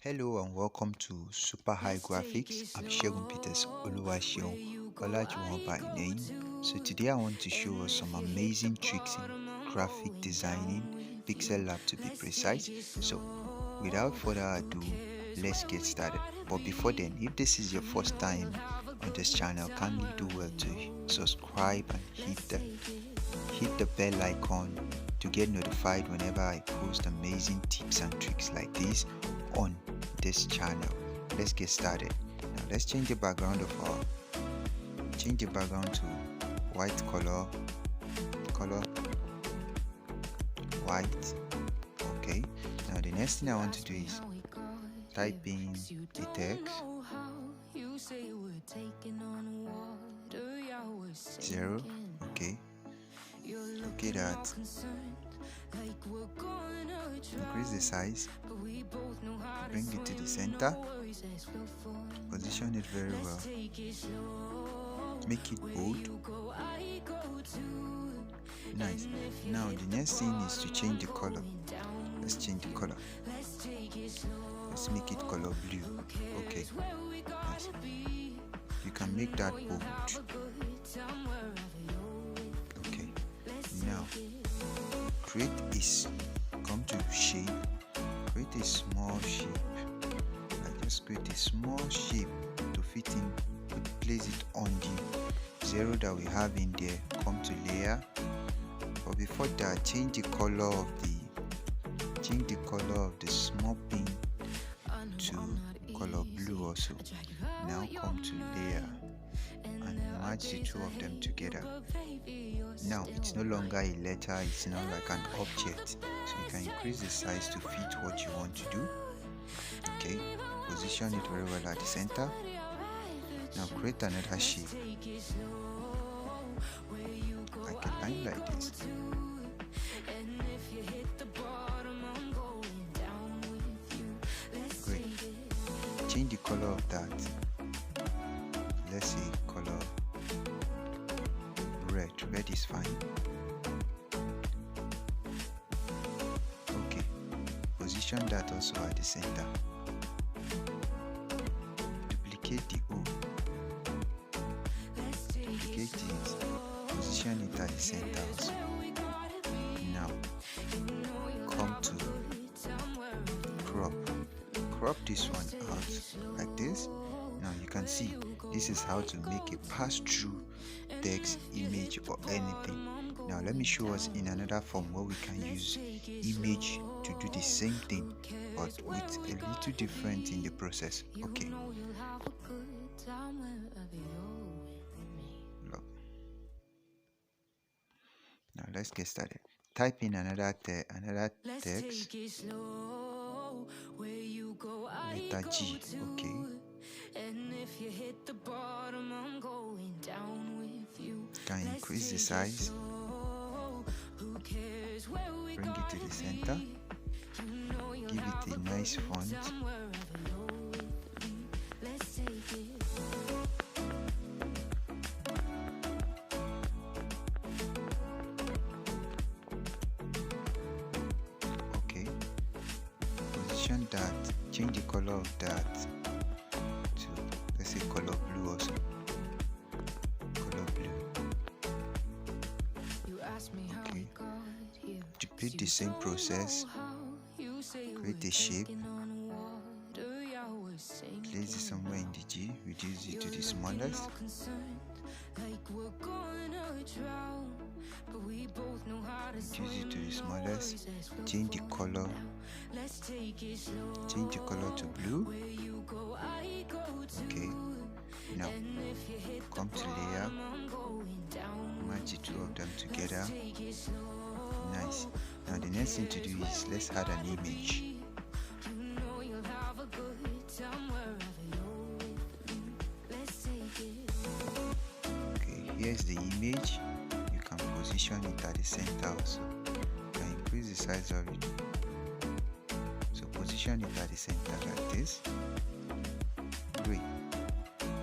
Hello and welcome to Super High Graphics. I'm Shegun Peters Oluwaseun Olajuwon by name. So today I want to show us some amazing tricks in graphic designing, Pixellab to be precise. So without further ado, let's get started. But before then, if this is your first time on this channel, kindly do well to subscribe and hit the bell icon to get notified whenever I post amazing tips and tricks like this on this channel. Let's get started. Now let's change the background to white color, white. Okay, now the next thing I want to do is type in the text 0. Okay, that increase the size, bring it to the center, position it very well, make it bold. Nice. Now the next thing is to change the color. Let's change the color. Let's make it color blue. Okay, nice. You can make that bold. Okay, now come to shape, create a small shape. I just create a small shape to fit in, place it on the 0 that we have in there. Come to layer, but before that, change the color of the small pin to color blue also. Now come to layer and match the two of them together. Now it's no longer a letter, it's now like an object, so you can increase the size to fit what you want to do. Okay, position it very well at the center. Now create another shape like a line like this. Great. Change the color of that. Let's say color red. Red is fine. Okay, position that also at the center. Duplicate the O. Duplicate it. Position it at the center also. Now come to crop this one out like this. Now you can see this is how to make a pass-through text, image or anything. Now let me show us in another form where we can use image to do the same thing but with a little different in the process. Okay, look. Now let's get started. Type in another text, letter G. Okay, can increase the size, bring it to the center, give it a nice font. Okay, position that, change the color of that to, let's say, color blue also. Okay, repeat the same process. Create a shape, place it somewhere in the G, reduce it to the smallest. Reduce it to the smallest. Change the color to blue. Okay, now come to layer, match the two of them together. Nice. Now the next thing to do is let's add an image. Okay, here's the image. You can position it at the center also. You can increase the size of it. So position it at the center like this. Great.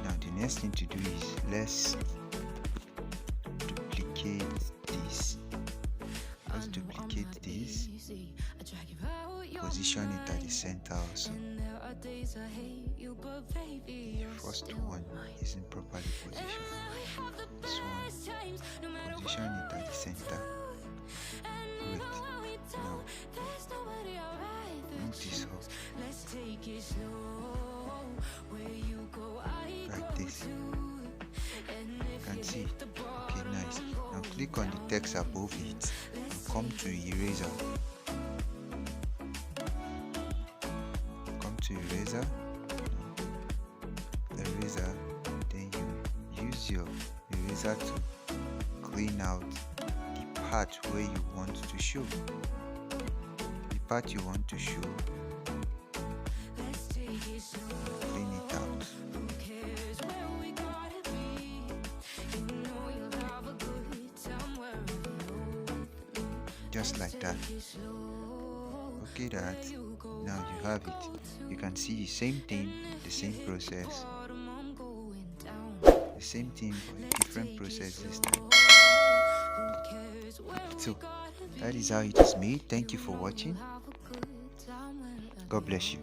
Now the next thing to do is let's duplicate this. Let's duplicate this Position it at the center also. The first one isn't properly positioned. This one, position it at the center. Great. Now, move this up. Like this. You can see. Okay, nice. Now click on the text above it and come to eraser. Come to eraser. Eraser. Then you use your eraser to clean out the part where you want to show. The part you want to show, clean it out. Just like that. Okay, that. Now you have it. You can see the same thing, the same process. The same thing, but a different process this time. So, that is how it is made. Thank you for watching. God bless you.